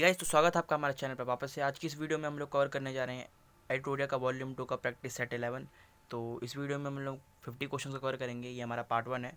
Guys, तो स्वागत है आपका हमारे चैनल पर वापस से। आज की इस वीडियो में हम लोग कवर करने जा रहे हैं एडिटोरिया का वॉल्यूम 2 का प्रैक्टिस सेट 11। तो इस वीडियो में हम लोग 50 क्वेश्चन का कवर करेंगे। ये हमारा पार्ट 1 है।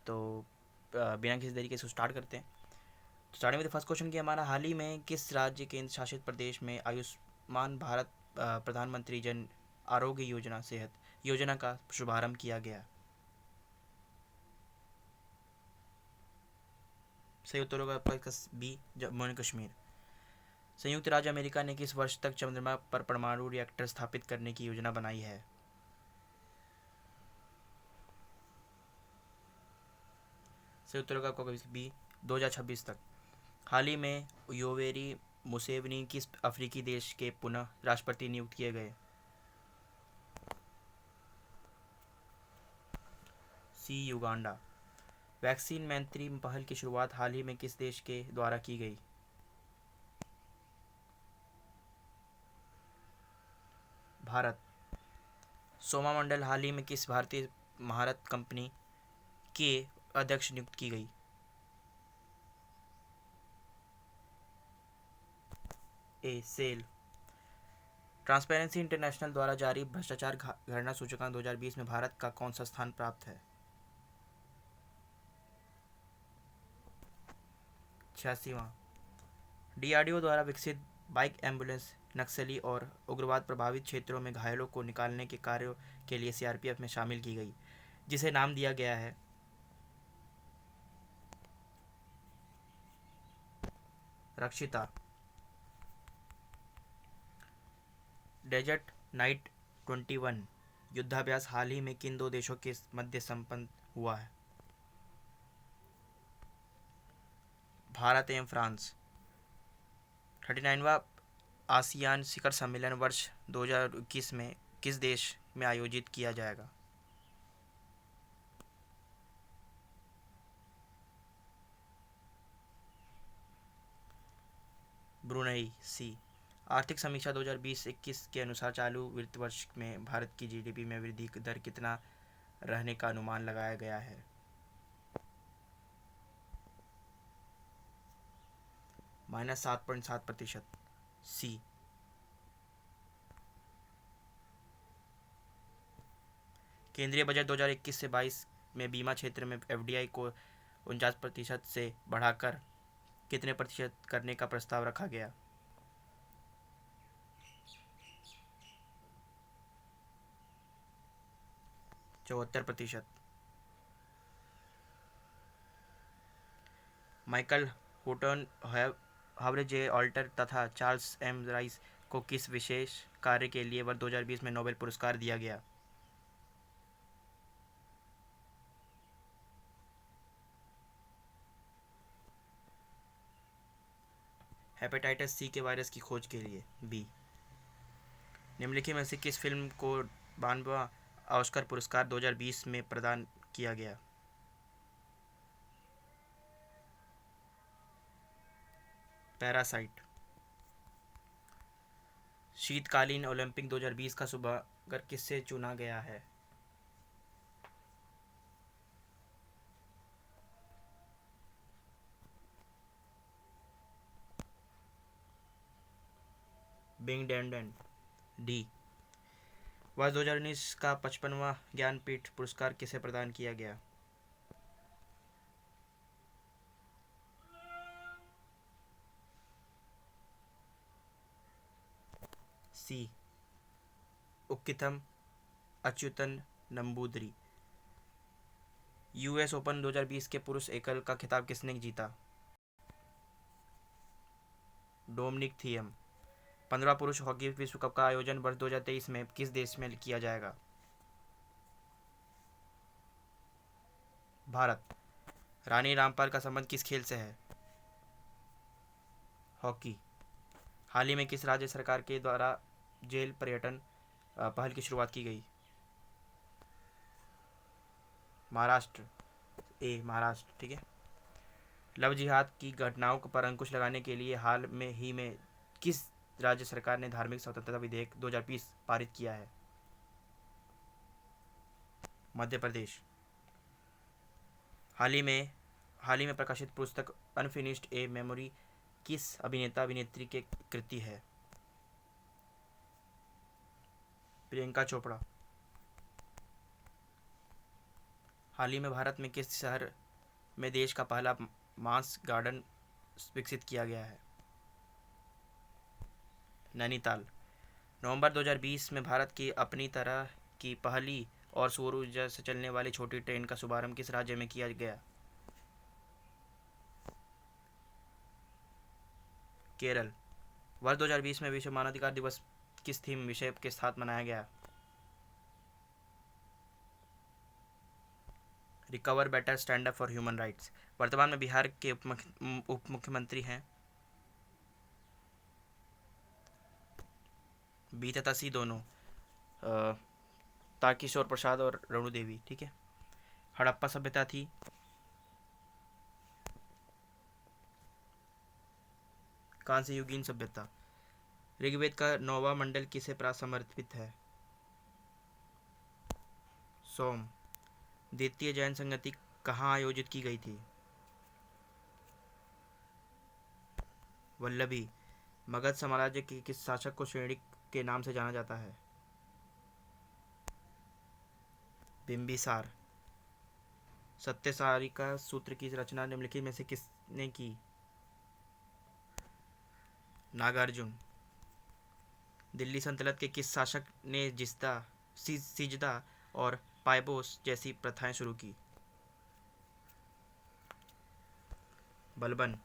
तो बिना किसी तरीके से स्टार्ट करते हैं। तो स्टार्टिंग विद फर्स्ट क्वेश्चन की हमारा हाल ही में किस राज्य केंद्र शासित प्रदेश में आयुष्मान भारत प्रधानमंत्री जन आरोग्य योजना सेहत योजना का शुभारंभ किया गया? सही उत्तर होगा आपका बी, जम्मू एंड कश्मीर। संयुक्त राज्य अमेरिका ने किस वर्ष तक चंद्रमा पर परमाणु रिएक्टर स्थापित करने की योजना बनाई है? सही उत्तर होगा आपका बी, 2026 तक। हाल ही में योवेरी मुसेवनी किस अफ्रीकी देश के पुनः राष्ट्रपति नियुक्त किए गए? सी, युगांडा। वैक्सीन मैत्री पहल की शुरुआत हाल ही में किस देश के द्वारा की गई? भारत। सोमा मंडल हाल ही में किस भारतीय महारत कंपनी के अध्यक्ष नियुक्त की गई? ए, सेल। ट्रांसपेरेंसी इंटरनेशनल द्वारा जारी भ्रष्टाचार घटना सूचकांक 2020 में भारत का कौन सा स्थान प्राप्त है? 86वां। डीआरडीओ द्वारा विकसित बाइक एम्बुलेंस नक्सली और उग्रवाद प्रभावित क्षेत्रों में घायलों को निकालने के कार्यों के लिए सीआरपीएफ में शामिल की गई, जिसे नाम दिया गया है? रक्षिता। डेजर्ट नाइट 21 युद्धाभ्यास हाल ही में किन दो देशों के मध्य संपन्न हुआ है? भारत एवं फ्रांस। 39वां आसियान शिखर सम्मेलन वर्ष 2021 में किस देश में आयोजित किया जाएगा? ब्रुनई, सी। आर्थिक समीक्षा 2020-21 के अनुसार चालू वित्त वर्ष में भारत की जीडीपी में वृद्धि दर कितना रहने का अनुमान लगाया गया है? -7.7%। सी। केंद्रीय बजट 2021 से 22 में बीमा क्षेत्र में एफडीआई को 49% से बढ़ाकर कितने प्रतिशत करने का प्रस्ताव रखा गया? 74%। माइकल होटन, हार्वे जे ऑल्टर तथा चार्ल्स एम राइस को किस विशेष कार्य के लिए वर्ष 2020 में नोबेल पुरस्कार दिया गया? हेपेटाइटिस सी के वायरस की खोज के लिए। बी। निम्नलिखित में से किस फिल्म को 92वां ऑस्कर पुरस्कार 2020 में प्रदान किया गया? पैरासाइट। शीतकालीन ओलंपिक 2020 का शुभारंभ किससे चुना गया है? बिंग डेंडन। डी। वर्ष 2019 का 55वां ज्ञानपीठ पुरस्कार किसे प्रदान किया गया? सी, उक्किथम अच्युतन नंबूदरी। यूएस ओपन 2020 के पुरुष एकल का खिताब किसने जीता? Dominic Thiem. 15वां पुरुष हॉकी विश्व कप का आयोजन वर्ष 2023 में किस देश में किया जाएगा? भारत। रानी रामपाल का संबंध किस खेल से है? हॉकी। हाल ही में किस राज्य सरकार के द्वारा जेल पर्यटन पहल की शुरुआत की गई? महाराष्ट्र। ए, महाराष्ट्र। ठीक है। लव जिहाद की घटनाओं पर अंकुश लगाने के लिए हाल में ही में किस राज्य सरकार ने धार्मिक स्वतंत्रता विधेयक 2020 पारित किया है? मध्य प्रदेश। हाल ही में प्रकाशित पुस्तक अनफिनिश्ड ए मेमोरी किस अभिनेता अभिनेत्री की कृति है? प्रियंका चोपड़ा। हाल ही में भारत में किस शहर में देश का पहला मांस गार्डन विकसित किया गया है? नैनीताल। नवंबर 2020 में भारत की अपनी तरह की पहली और सौर ऊर्जा से चलने वाली छोटी ट्रेन का शुभारंभ किस राज्य में किया गया? केरल। वर्ष 2020 में विश्व मानवाधिकार दिवस किस थीम विषय के साथ मनाया गया? Recover better stand up for human rights. वर्तमान में बिहार के उप मुख्यमंत्री हैं? बी तथा सी दोनों, तारकिशोर प्रसाद और रेणु देवी। ठीक है। हड़प्पा सभ्यता थी? कांस्य युगीन सभ्यता। ऋग्वेद का 9वां मंडल किसे समर्पित है? सोम। द्वितीय जैन संगति कहाँ आयोजित की गई थी? वल्लभी। मगध साम्राज्य के किस शासक को श्रेणी के नाम से जाना जाता है? बिंबिसार। सत्यसारिका सूत्र की रचना निम्नलिखित में से किसने की? नागार्जुन। दिल्ली सल्तनत के किस शासक ने सिजदा और पायबोस जैसी प्रथाएं शुरू की? बलबन।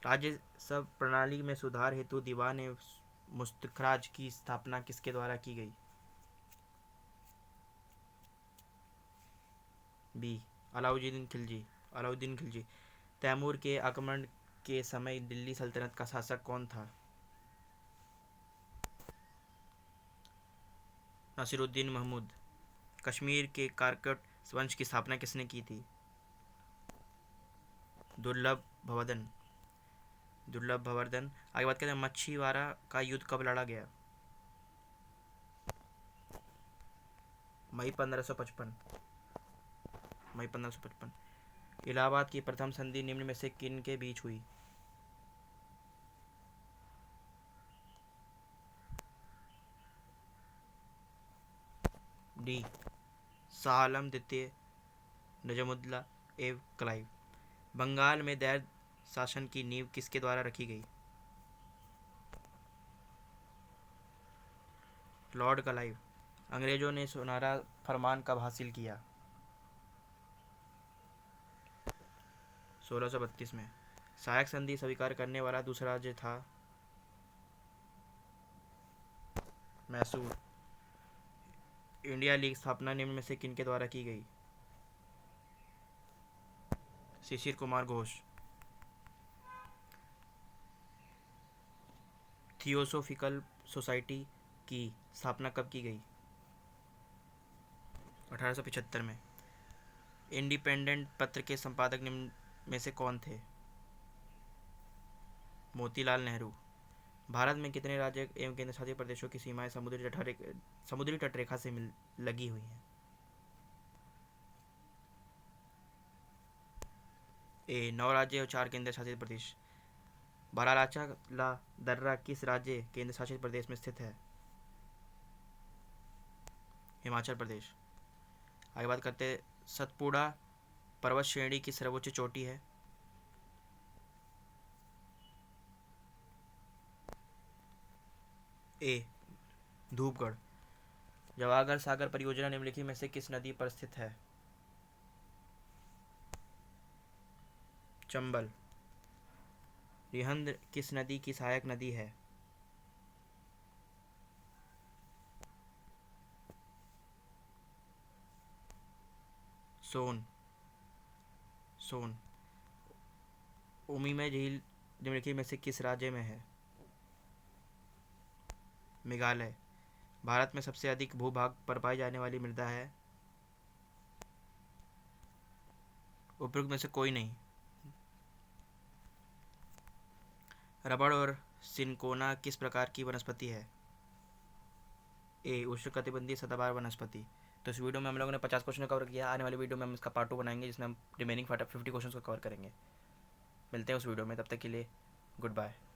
राज्य सब प्रणाली में सुधार हेतु दीवान ए मुस्तखराज की स्थापना किसके द्वारा की गई? बी अलाउद्दीन खिलजी। तैमूर के आक्रमण के समय दिल्ली सल्तनत का शासक कौन था? नसीरुद्दीन महमूद। कश्मीर के कारकट वंश की स्थापना किसने की थी? दुर्लभ भवर्धन। आगे बात करें, मच्छीवाड़ा का युद्ध कब लड़ा गया? मई 1555। इलाहाबाद की प्रथम संधि निम्न में से किन के बीच हुई? डी। शाह आलम द्वितीय, नजमुद्दौला एवं क्लाइव। बंगाल में दैर शासन की नींव किसके द्वारा रखी गई? Lord Clive. अंग्रेजों ने सुनहरा फरमान कब हासिल किया? 1632 में। सहायक संधि स्वीकार करने वाला दूसरा राज्य था? मैसूर। इंडिया लीग स्थापना निम्न में से किनके द्वारा की गई? शिशिर कुमार घोष। थियोसोफिकल सोसाइटी की स्थापना कब की गई? 1875 में। इंडिपेंडेंट पत्र के संपादक निम्न में से कौन थे? मोतीलाल नेहरू। भारत में कितने राज्य एवं केंद्र शासित प्रदेशों की सीमाएं समुद्री तटरेखा से लगी हुई हैं? ए 9 राज्य और 4 केंद्र शासित प्रदेश। बारालाचा दर्रा किस राज्य केंद्र शासित प्रदेश में स्थित है? हिमाचल प्रदेश। आगे बात करते हैं, सतपुड़ा पर्वत श्रेणी की सर्वोच्च चोटी है? ए धूपगढ़। जवाहर सागर परियोजना निम्नलिखित में से किस नदी पर स्थित है? चंबल। रिहंद किस नदी की सहायक नदी है? सोन। उमीमय झील निम्नलिखित में से किस राज्य में है? मेघालय। भारत में सबसे अधिक भूभाग पर पाई जाने वाली मृदा है? उपरोक्त में से कोई नहीं। रबड़ और सिनकोना किस प्रकार की वनस्पति है? ए उष्णकटिबंधीय सदाबहार वनस्पति। तो इस वीडियो में हम लोगों ने 50 क्वेश्चन कवर किया। आने वाली वीडियो में हम इसका पार्ट 2 बनाएंगे जिसमें हम रिमेनिंग 50 क्वेश्चन को कवर करेंगे। मिलते हैं उस वीडियो में, तब तक के लिए गुड बाय।